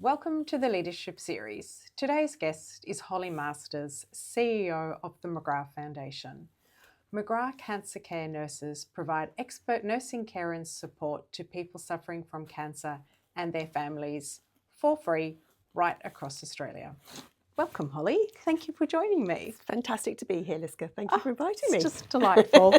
Welcome to the Leadership Series. Today's guest is Holly Masters, CEO of the McGrath Foundation. McGrath Cancer Care nurses provide expert nursing care and support to people suffering from cancer and their families for free right across Australia. Welcome, Holly. Thank you for joining me. It's fantastic to be here, Liska. Thank you for inviting me. It's just delightful.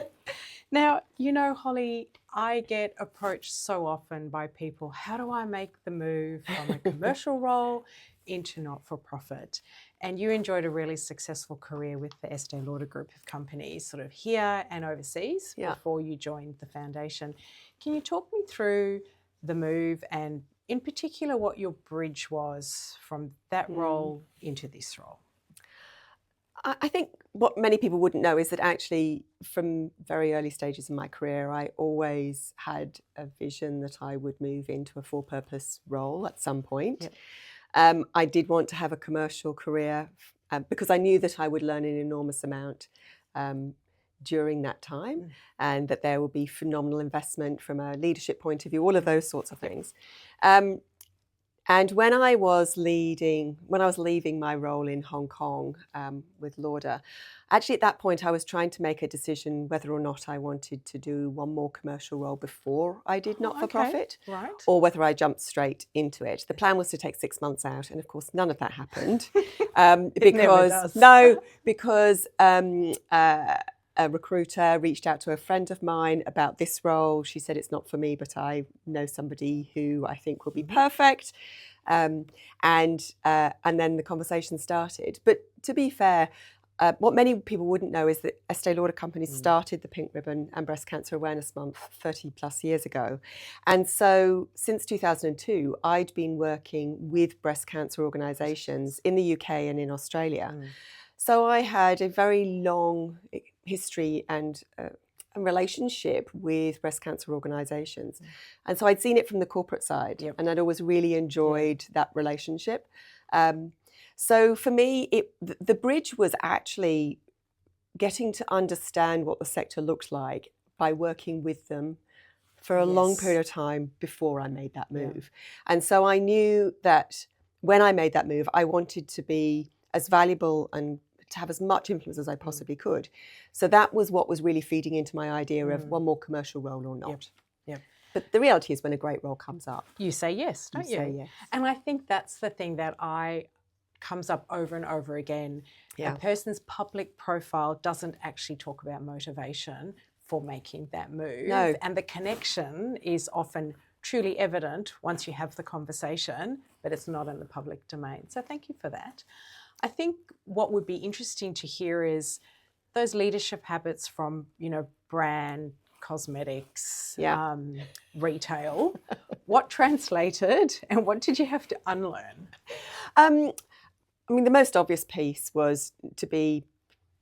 Now, you know, Holly, I get approached so often by people, how do I make the move from a commercial role into not-for-profit? And you enjoyed a really successful career with the Estee Lauder group of companies, sort of here and overseas, before you joined the foundation. Can you talk me through the move and in particular what your bridge was from that role into this role? I think what many people wouldn't know is that actually from very early stages in my career, I always had a vision that I would move into a for-purpose role at some point. Yep. I did want to have a commercial career because I knew that I would learn an enormous amount during that time and that there would be phenomenal investment from a leadership point of view, all of those sorts of things. And when I was leaving my role in Hong Kong with Lauder, actually at that point I was trying to make a decision whether or not I wanted to do one more commercial role before I did not-for-profit, or whether I jumped straight into it. The plan was to take 6 months out, and of course none of that happened because a recruiter reached out to a friend of mine about this role. She said, it's not for me, but I know somebody who I think will be perfect. And then the conversation started. But to be fair, what many people wouldn't know is that Estee Lauder companies started the Pink Ribbon and Breast Cancer Awareness Month 30 plus years ago. And so since 2002, I'd been working with breast cancer organisations in the UK and in Australia. So I had a very long history and a relationship with breast cancer organisations. And so I'd seen it from the corporate side, and I'd always really enjoyed that relationship. So for me, the bridge was actually getting to understand what the sector looked like by working with them for a long period of time before I made that move. And so I knew that when I made that move, I wanted to be as valuable and to have as much influence as I possibly could. So that was what was really feeding into my idea of one more commercial role or not. But the reality is when a great role comes up, you say yes, don't you? Say yes. And I think that's the thing that comes up over and over again. A person's public profile doesn't actually talk about motivation for making that move. No. And the connection is often truly evident once you have the conversation, but it's not in the public domain. So thank you for that. I think what would be interesting to hear is those leadership habits from, brand, cosmetics, retail. What translated and what did you have to unlearn? The most obvious piece was to be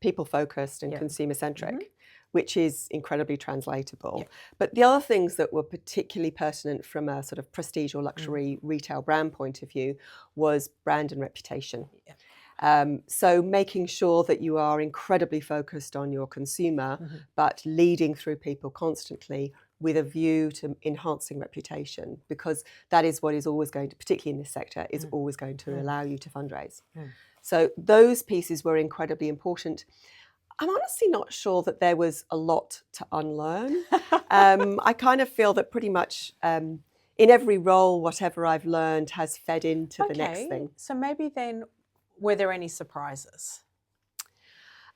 people-focused and consumer-centric, which is incredibly translatable. But the other things that were particularly pertinent from a sort of prestige or luxury retail brand point of view was brand and reputation. So making sure that you are incredibly focused on your consumer, but leading through people constantly with a view to enhancing reputation, because that is what is always going to, particularly in this sector, is always going to allow you to fundraise. So those pieces were incredibly important. I'm honestly not sure that there was a lot to unlearn. I kind of feel that pretty much in every role, whatever I've learned has fed into the next thing. So maybe then, were there any surprises?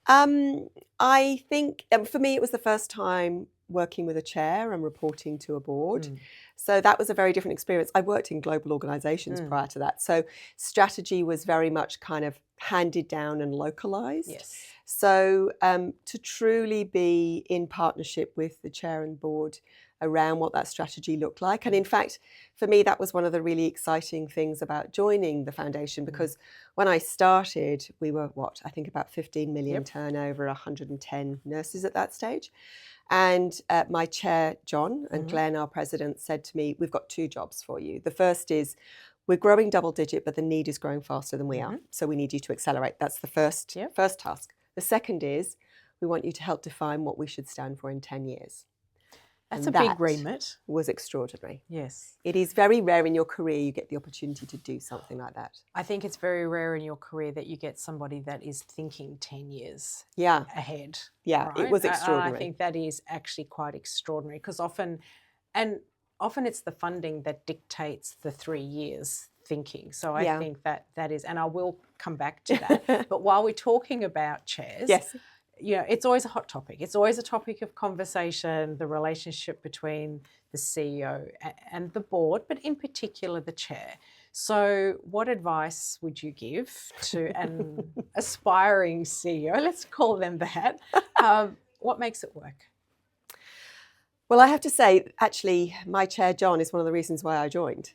I think for me, it was the first time working with a chair and reporting to a board. So that was a very different experience. I worked in global organisations prior to that. So strategy was very much kind of handed down and localised. So to truly be in partnership with the chair and board around what that strategy looked like. And in fact, for me, that was one of the really exciting things about joining the foundation, because when I started, we were, I think about 15 million turnover, 110 nurses at that stage. And my chair, John, and Glenn, our president, said to me, we've got 2 jobs for you. The first is, we're growing double digit, but the need is growing faster than we are. So we need you to accelerate. That's the first task. The second is, we want you to help define what we should stand for in 10 years. That's And a big that remit. was extraordinary. Yes. It is very rare in your career you get the opportunity to do something like that. I think it's very rare in your career that you get somebody that is thinking 10 years Yeah, ahead. yeah, Right? it was And extraordinary. I think that is actually quite extraordinary because often it's the funding that dictates the 3 years thinking. So I Yeah. think that is, and I will come back to that. But while we're talking about chairs, Yes. you know, it's always a hot topic. It's always a topic of conversation, the relationship between the CEO and the board, but in particular the chair. So what advice would you give to an aspiring CEO? Let's call them that. What makes it work? Well, I have to say, actually, my chair, John, is one of the reasons why I joined,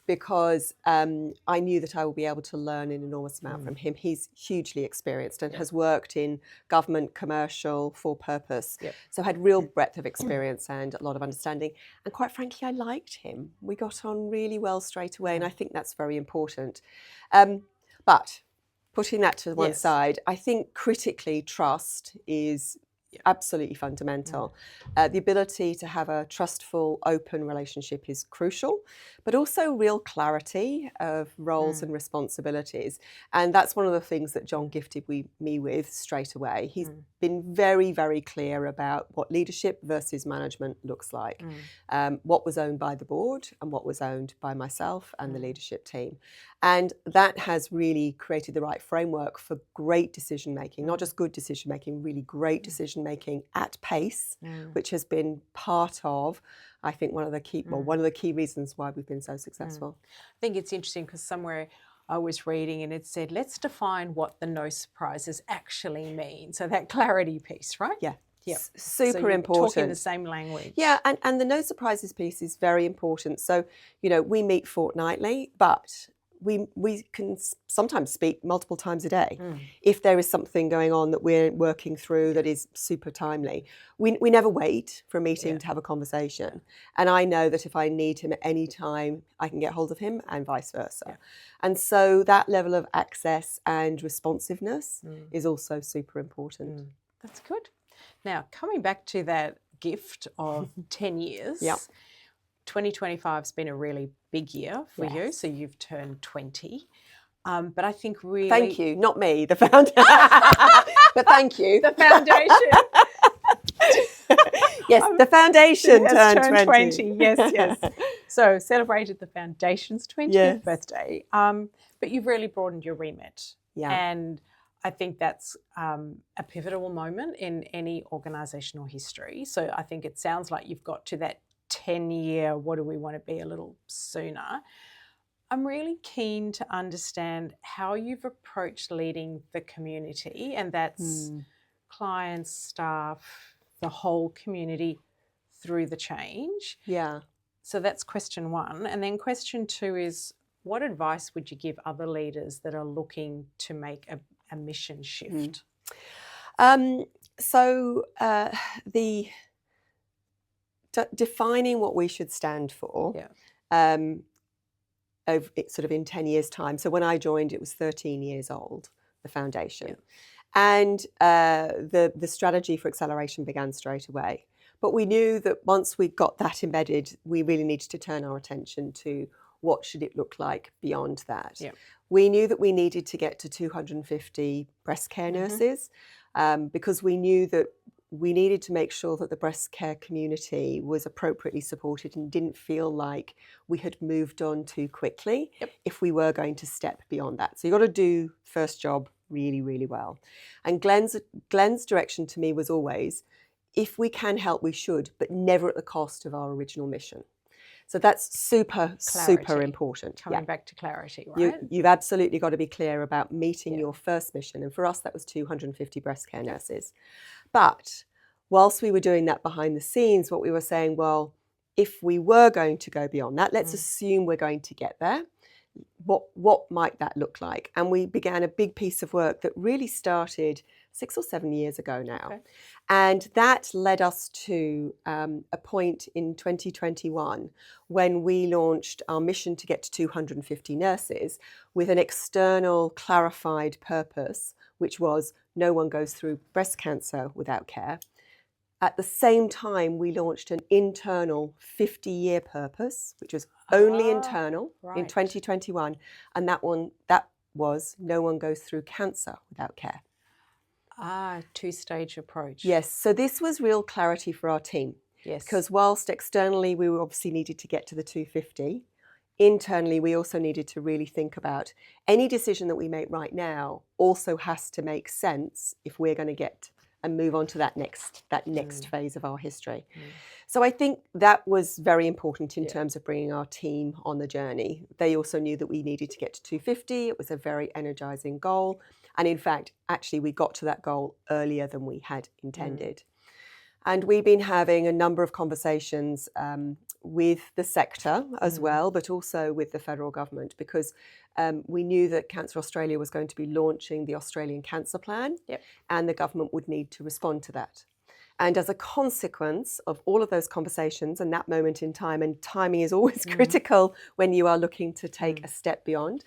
because I knew that I would be able to learn an enormous amount from him. He's hugely experienced and has worked in government, commercial, for purpose. So had real breadth of experience and a lot of understanding. And quite frankly, I liked him. We got on really well straight away, and I think that's very important. But putting that to one side, I think critically trust is absolutely fundamental. The ability to have a trustful, open relationship is crucial, but also real clarity of roles and responsibilities. And that's one of the things that John gifted me with straight away. He's been very, very clear about what leadership versus management looks like, what was owned by the board and what was owned by myself and the leadership team. And that has really created the right framework for great decision making, not just good decision making, really great decision making at pace, which has been part of, I think, one of the key reasons why we've been so successful. I think it's interesting because somewhere I was reading and it said, let's define what the no surprises actually mean. So that clarity piece, right? Yeah. Yeah. Super so important. Talking the same language. Yeah, and the no surprises piece is very important. So, you know, we meet fortnightly, but we can sometimes speak multiple times a day. If there is something going on that we're working through that is super timely. We never wait for a meeting to have a conversation. And I know that if I need him at any time, I can get hold of him and vice versa. And so that level of access and responsiveness is also super important. That's good. Now, coming back to that gift of 10 years, 2025 has been a really big year for you. So you've turned 20. But I think really... Thank you. Not me, the foundation. But thank you. The foundation. Yes, the foundation turned 20. Yes. So celebrated the foundation's 20th birthday. But you've really broadened your remit. And I think that's a pivotal moment in any organisational history. So I think it sounds like you've got to that 10-year, what do we want to be a little sooner. I'm really keen to understand how you've approached leading the community, and that's clients, staff, the whole community through the change. Yeah. So that's question one. And then question two is, what advice would you give other leaders that are looking to make a mission shift? Defining what we should stand for sort of in 10 years' time. So when I joined, it was 13 years old, the foundation. And the strategy for acceleration began straight away. But we knew that once we got that embedded, we really needed to turn our attention to what should it look like beyond that. We knew that we needed to get to 250 breast care nurses because we knew that we needed to make sure that the breast care community was appropriately supported and didn't feel like we had moved on too quickly if we were going to step beyond that. So you got to do first job really, really well. And Glenn's direction to me was always, if we can help, we should, but never at the cost of our original mission. So that's super important. Coming back to clarity, right? You've absolutely got to be clear about meeting your first mission. And for us, that was 250 breast care nurses. But whilst we were doing that behind the scenes, what we were saying, well, if we were going to go beyond that, let's assume we're going to get there. What might that look like? And we began a big piece of work that really started 6 or 7 years ago now. And that led us to a point in 2021 when we launched our mission to get to 250 nurses with an external clarified purpose, which was no one goes through breast cancer without care. At the same time, we launched an internal 50-year purpose, which was only internal in right. 2021. And that was no one goes through cancer without care. Two-stage approach. Yes, so this was real clarity for our team. Yes. Because whilst externally we obviously needed to get to the 250, internally we also needed to really think about any decision that we make right now also has to make sense if we're going to get and move on to that next phase of our history. So I think that was very important in terms of bringing our team on the journey. They also knew that we needed to get to 250. It was a very energizing goal. And in fact, actually, we got to that goal earlier than we had intended. And we've been having a number of conversations with the sector as well, but also with the federal government, because we knew that Cancer Australia was going to be launching the Australian Cancer Plan, and the government would need to respond to that. And as a consequence of all of those conversations and that moment in time, and timing is always critical when you are looking to take a step beyond,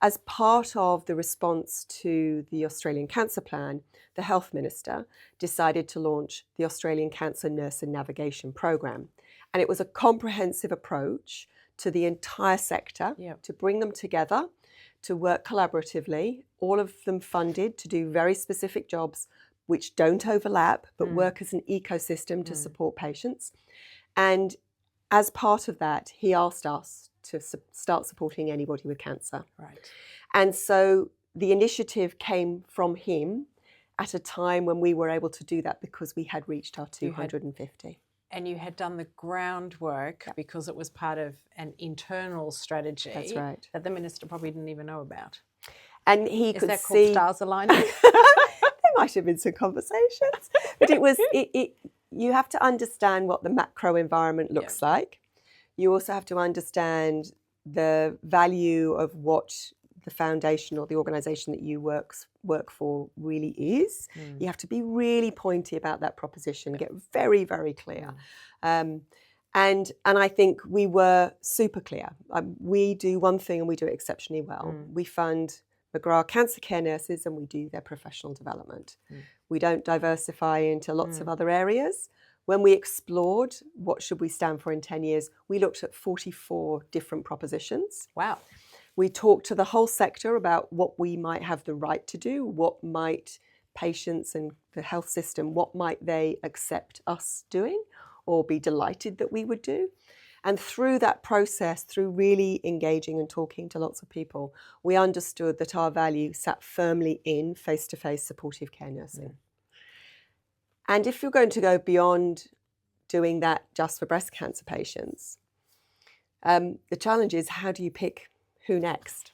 as part of the response to the Australian Cancer Plan, the Health Minister decided to launch the Australian Cancer Nurse and Navigation Programme. And it was a comprehensive approach to the entire sector to bring them together, to work collaboratively, all of them funded to do very specific jobs which don't overlap, but work as an ecosystem to support patients. And as part of that, he asked us to start supporting anybody with cancer. Right. And so the initiative came from him at a time when we were able to do that because we had reached our 250. And you had done the groundwork because it was part of an internal strategy. That's right. That the minister probably didn't even know about. And he Is could that see... called stars aligning? There might have been some conversations. But it was... you have to understand what the macro environment looks like. You also have to understand the value of what the foundation or the organisation that you work for really is. You have to be really pointy about that proposition, get very, very clear. And I think we were super clear. We do one thing and we do it exceptionally well. We fund McGrath cancer care nurses and we do their professional development. We don't diversify into lots of other areas. When we explored what should we stand for in 10 years, we looked at 44 different propositions. Wow. We talked to the whole sector about what we might have the right to do, what might patients and the health system, what might they accept us doing or be delighted that we would do. And through that process, through really engaging and talking to lots of people, we understood that our value sat firmly in face-to-face supportive care nursing. And if you're going to go beyond doing that just for breast cancer patients, the challenge is how do you pick who next?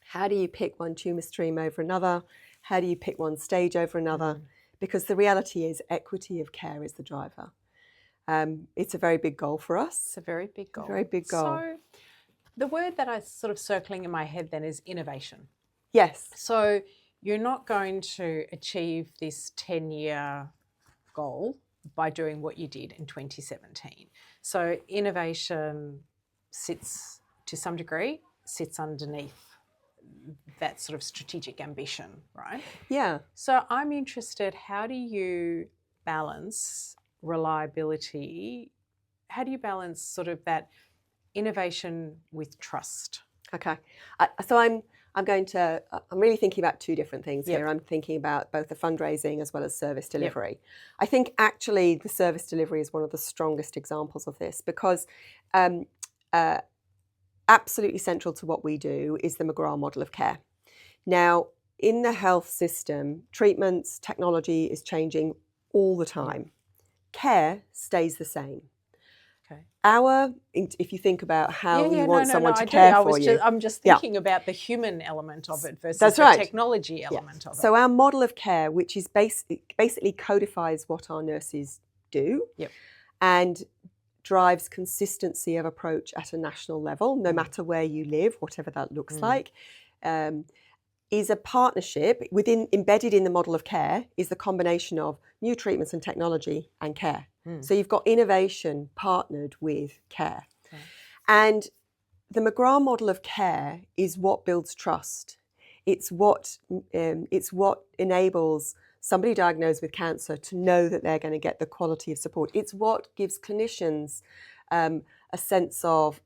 How do you pick one tumour stream over another? How do you pick one stage over another? Because the reality is equity of care is the driver. It's a very big goal for us. It's a very big goal. A very big goal. So the word that I sort of circling in my head then is innovation. Yes. So you're not going to achieve this 10-year goal by doing what you did in 2017. So innovation sits, to some degree, sits underneath that sort of strategic ambition, right? Yeah. So I'm interested, how do you balance reliability? How do you balance sort of that innovation with trust? Okay. So I'm really thinking about two different things here. I'm thinking about both the fundraising as well as service delivery. I think actually the service delivery is one of the strongest examples of this because absolutely central to what we do is the McGrath model of care. Now, in the health system, treatments, technology is changing all the time. Care stays the same. If you think about how you want someone to care for you. I'm just thinking about the human element of it versus the technology element of it. So our model of care, which is basically codifies what our nurses do and drives consistency of approach at a national level, no matter where you live, whatever that looks like, is a partnership embedded in the model of care is the combination of new treatments and technology and care. So you've got innovation partnered with care. And the McGrath model of care is what builds trust. It's what enables somebody diagnosed with cancer to know that they're going to get the quality of support. It's what gives clinicians a sense of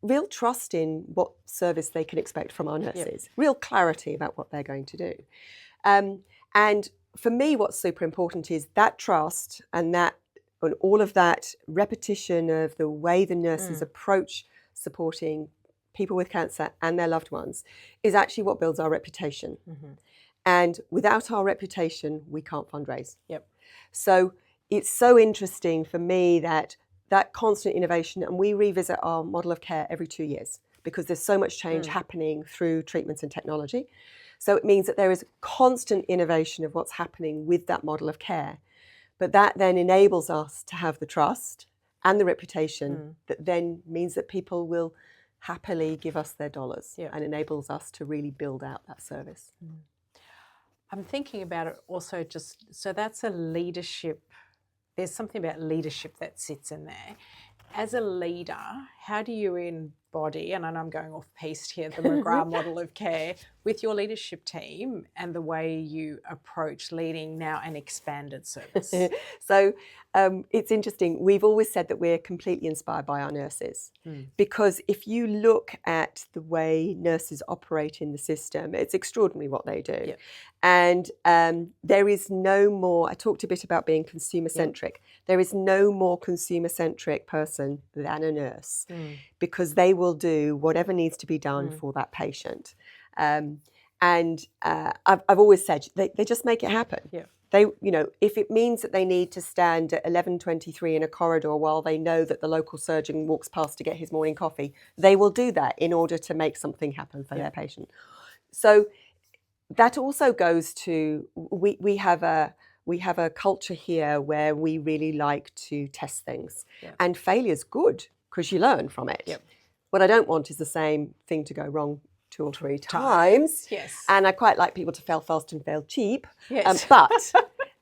real trust in what service they can expect from our nurses, real clarity about what they're going to do. And for me, what's super important is that trust and all of that repetition of the way the nurses approach supporting people with cancer and their loved ones is actually what builds our reputation. And without our reputation, we can't fundraise. So it's so interesting for me that constant innovation, and we revisit our model of care every 2 years because there's so much change happening through treatments and technology. So it means that there is constant innovation of what's happening with that model of care. But that then enables us to have the trust and the reputation that then means that people will happily give us their dollars and enables us to really build out that service. I'm thinking about it also so that's a leadership. There's something about leadership that sits in there. As a leader, how do you embody, and I know I'm going off piste here, the McGrath model of care with your leadership team and the way you approach leading now an expanded service? So it's interesting. We've always said that we're completely inspired by our nurses because if you look at the way nurses operate in the system, it's extraordinary what they do. And there is no more, I talked a bit about being consumer-centric. There is no more consumer-centric person than a nurse because they will do whatever needs to be done for that patient. I've always said they just make it happen. They, if it means that they need to stand at 11:23 in a corridor while they know that the local surgeon walks past to get his morning coffee, they will do that in order to make something happen for their patient. So that also goes to we have a culture here where we really like to test things, and failure's good because you learn from it. What I don't want is the same thing to go wrong 2 or 3 times. And I quite like people to fail fast and fail cheap. But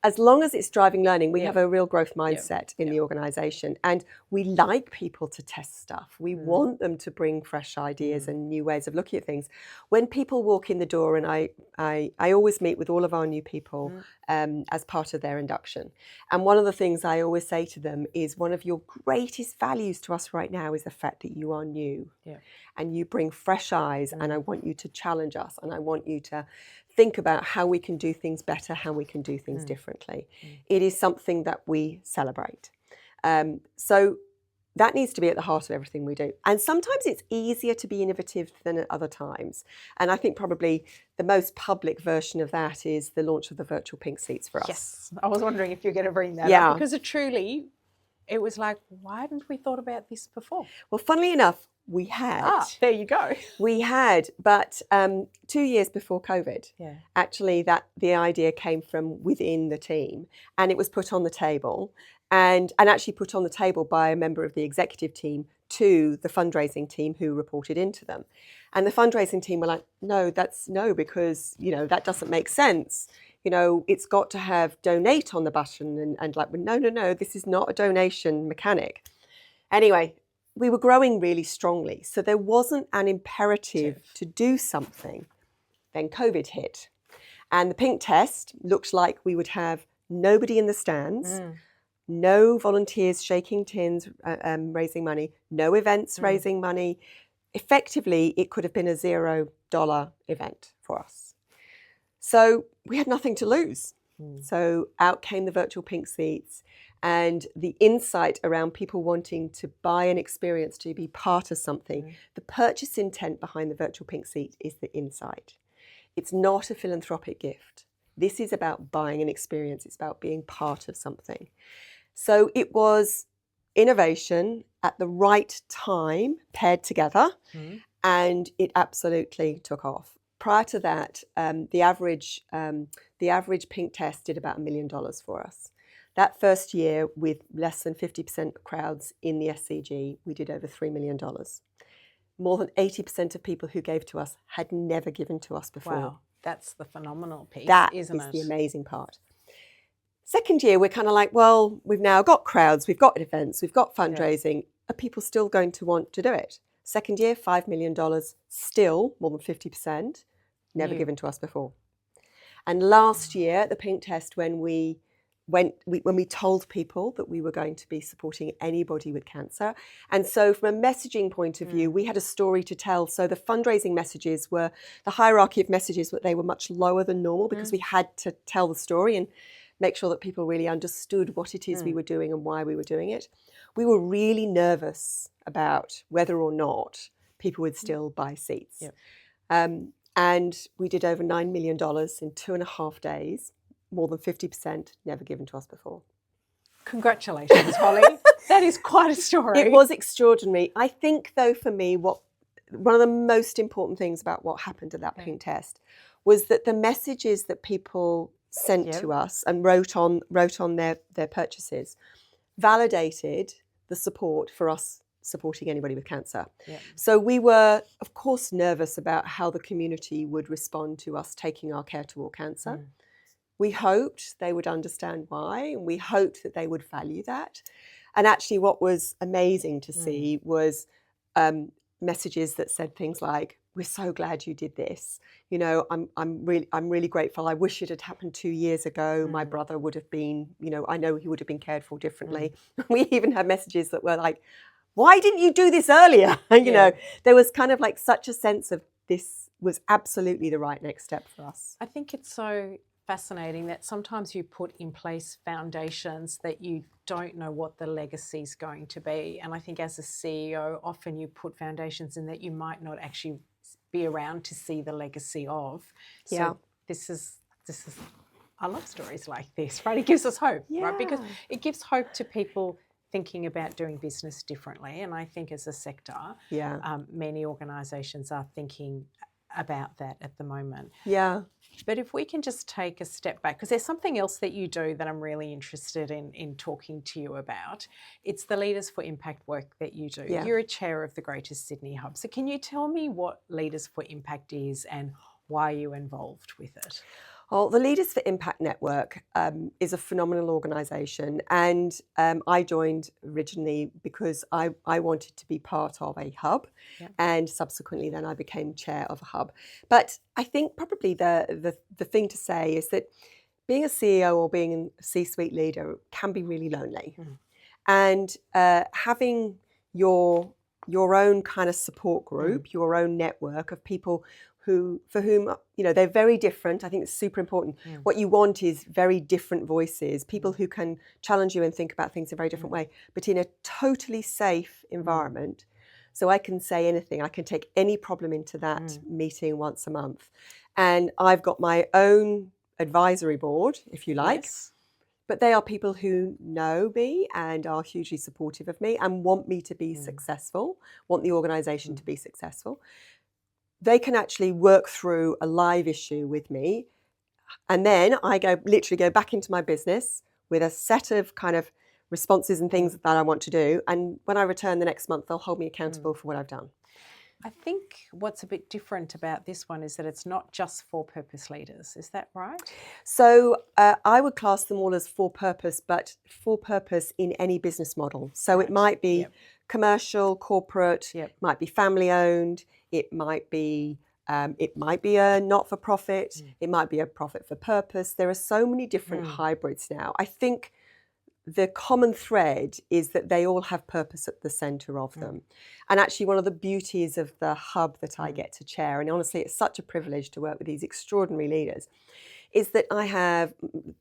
as long as it's driving learning, we have a real growth mindset in the organisation. And we like people to test stuff. We want them to bring fresh ideas and new ways of looking at things. When people walk in the door, and I always meet with all of our new people as part of their induction. And one of the things I always say to them is one of your greatest values to us right now is the fact that you are new. And you bring fresh eyes, and I want you to challenge us, and I want you to think about how we can do things better, how we can do things differently. It is something that we celebrate. So that needs to be at the heart of everything we do. And sometimes it's easier to be innovative than at other times. And I think probably the most public version of that is the launch of the virtual pink seats for us. Yes, I was wondering if you're going to bring that up because it was like, why hadn't we thought about this before? Well, funnily enough, we had. There you go. We had, but 2 years before COVID, actually the idea came from within the team, and it was put on the table, and actually put on the table by a member of the executive team to the fundraising team who reported into them. And the fundraising team were like, no, because, that doesn't make sense. It's got to have donate on the button and like, no, this is not a donation mechanic. Anyway, we were growing really strongly. So there wasn't an imperative to do something. Then COVID hit. And the pink test looked like we would have nobody in the stands, no volunteers shaking tins, raising money, no events raising money. Effectively, it could have been a $0 event for us. So we had nothing to lose. So out came the virtual pink seats. And the insight around people wanting to buy an experience, to be part of something, the purchase intent behind the virtual pink seat is the insight. It's not a philanthropic gift. This is about buying an experience. It's about being part of something. So it was innovation at the right time paired together, and it absolutely took off. Prior to that, the average pink test did about $1 million for us. That first year, with less than 50% of crowds in the SCG, we did over $3 million. More than 80% of people who gave to us had never given to us before. Wow, that's the phenomenal piece, isn't it? That is the amazing part. Second year, we're kind of like, well, we've now got crowds, we've got events, we've got fundraising. Are people still going to want to do it? Second year, $5 million, still more than 50%, never given to us before. And last year at the Pink Test, when we told people that we were going to be supporting anybody with cancer. And so from a messaging point of view, we had a story to tell. So the fundraising messages were, the hierarchy of messages, they were much lower than normal because we had to tell the story and make sure that people really understood what it is we were doing and why we were doing it. We were really nervous about whether or not people would still buy seats. Yep. And we did over $9 million in 2.5 days. More than 50% never given to us before. Congratulations, Holly. That is quite a story. It was extraordinary. I think, though, for me, one of the most important things about what happened at that Pink Test was that the messages that people sent to us and wrote on their purchases validated the support for us supporting anybody with cancer. Yep. So we were, of course, nervous about how the community would respond to us taking our care to all cancer. We hoped they would understand why, and we hoped that they would value that. And actually what was amazing to see was messages that said things like, "We're so glad you did this. You know, I'm really grateful. I wish it had happened 2 years ago. My brother would have been, you know, I know he would have been cared for differently." We even had messages that were like, "Why didn't you do this earlier?" You know, there was kind of like such a sense of this was absolutely the right next step for us. I think it's so fascinating that sometimes you put in place foundations that you don't know what the legacy is going to be. And I think as a CEO, often you put foundations in that you might not actually be around to see the legacy of. So this is I love stories like this, right? It gives us hope, right? Because it gives hope to people thinking about doing business differently. And I think as a sector, many organisations are thinking about that at the moment. Yeah. But if we can just take a step back, because there's something else that you do that I'm really interested in talking to you about. It's the Leaders for Impact work that you do. Yeah. You're a chair of the Greater Sydney Hub. So can you tell me what Leaders for Impact is and why you're involved with it? Well, the Leaders for Impact Network is a phenomenal organisation, and I joined originally because I wanted to be part of a hub, and subsequently then I became chair of a hub. But I think probably the thing to say is that being a CEO or being a C-suite leader can be really lonely, and having your own kind of support group, your own network of people for whom, you know, they're very different. I think it's super important. What you want is very different voices, people who can challenge you and think about things in a very different way, but in a totally safe environment. So I can say anything. I can take any problem into that meeting once a month. And I've got my own advisory board, if you like. Yes. But they are people who know me and are hugely supportive of me and want me to be successful, want the organisation to be successful. They can actually work through a live issue with me. And then I literally go back into my business with a set of kind of responses and things that I want to do. And when I return the next month, they'll hold me accountable for what I've done. I think what's a bit different about this one is that it's not just for purpose leaders. Is that right? So I would class them all as for purpose, but for purpose in any business model. So it might be commercial, corporate, might be family owned, it might be a not-for-profit, it might be a profit for purpose. There are so many different hybrids now. I think the common thread is that they all have purpose at the centre of them. And actually one of the beauties of the hub that I get to chair, and honestly it's such a privilege to work with these extraordinary leaders, is that I have,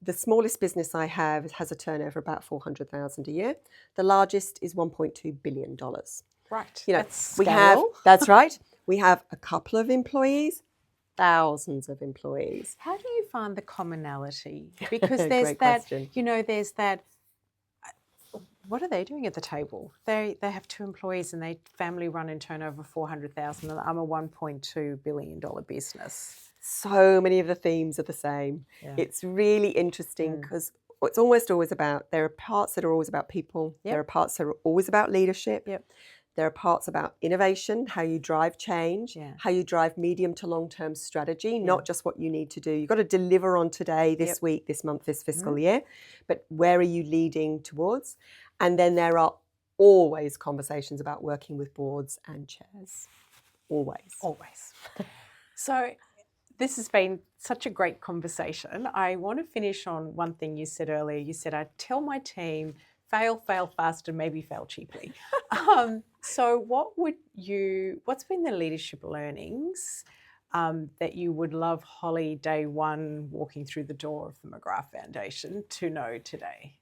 the smallest business I have has a turnover of about 400,000 a year. The largest is $1.2 billion. Right, you know, that's we scale. have, that's right, we have a couple of employees, thousands of employees. How do you find the commonality? Because there's Great that, question. you know, there's that, what are they doing at the table? They have 2 employees and they family run and turn over 400,000 and I'm a $1.2 billion business. So many of the themes are the same. Yeah. It's really interesting because it's almost always about, there are parts that are always about people. There are parts that are always about leadership. There are parts about innovation, how you drive change, how you drive medium to long-term strategy, not just what you need to do. You've got to deliver on today, this week, this month, this fiscal year, but where are you leading towards? And then there are always conversations about working with boards and chairs. Always. Always. So this has been such a great conversation. I want to finish on one thing you said earlier. You said, I tell my team, fail fast, and maybe fail cheaply. So what's been the leadership learnings that you would love Holly, day one, walking through the door of the McGrath Foundation, to know today?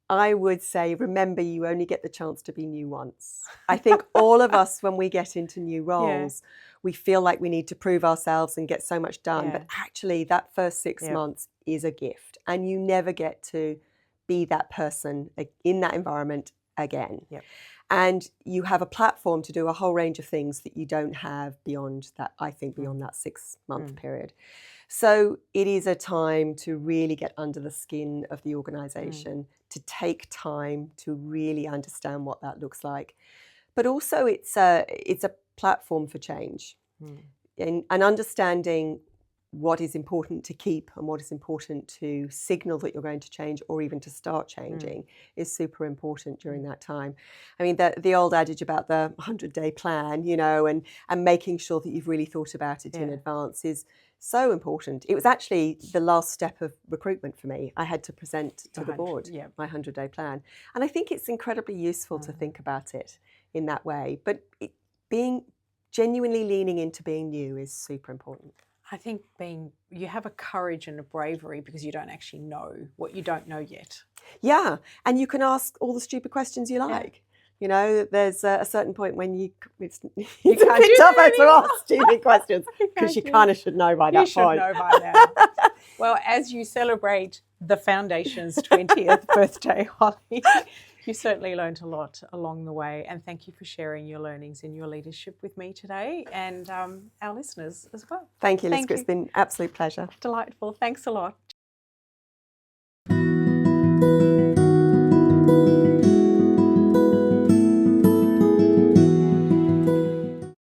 I would say, remember, you only get the chance to be new once. I think all of us, when we get into new roles, we feel like we need to prove ourselves and get so much done. But actually, that first 6 months is a gift. And you never get to be that person in that environment again. And you have a platform to do a whole range of things that you don't have beyond that, I think, beyond that 6 month period. So it is a time to really get under the skin of the organisation, to take time to really understand what that looks like. But also it's a platform for change, and understanding what is important to keep and what is important to signal that you're going to change, or even to start changing, is super important during that time. I mean, the old adage about the 100-day plan, you know, and making sure that you've really thought about it in advance is so important. It was actually the last step of recruitment for me. I had to present to the board my 100-day plan. And I think it's incredibly useful to think about it in that way. But being genuinely leaning into being new is super important. I think you have a courage and a bravery because you don't actually know what you don't know yet. Yeah, and you can ask all the stupid questions you like. You know, there's a certain point when it's a bit tougher to ask stupid questions because you kind of should know by that point. You should know by now. Well, as you celebrate the Foundation's 20th birthday, Holly, you certainly learned a lot along the way. And thank you for sharing your learnings and your leadership with me today, and our listeners as well. Thank you, Liska. It's been an absolute pleasure. Delightful. Thanks a lot.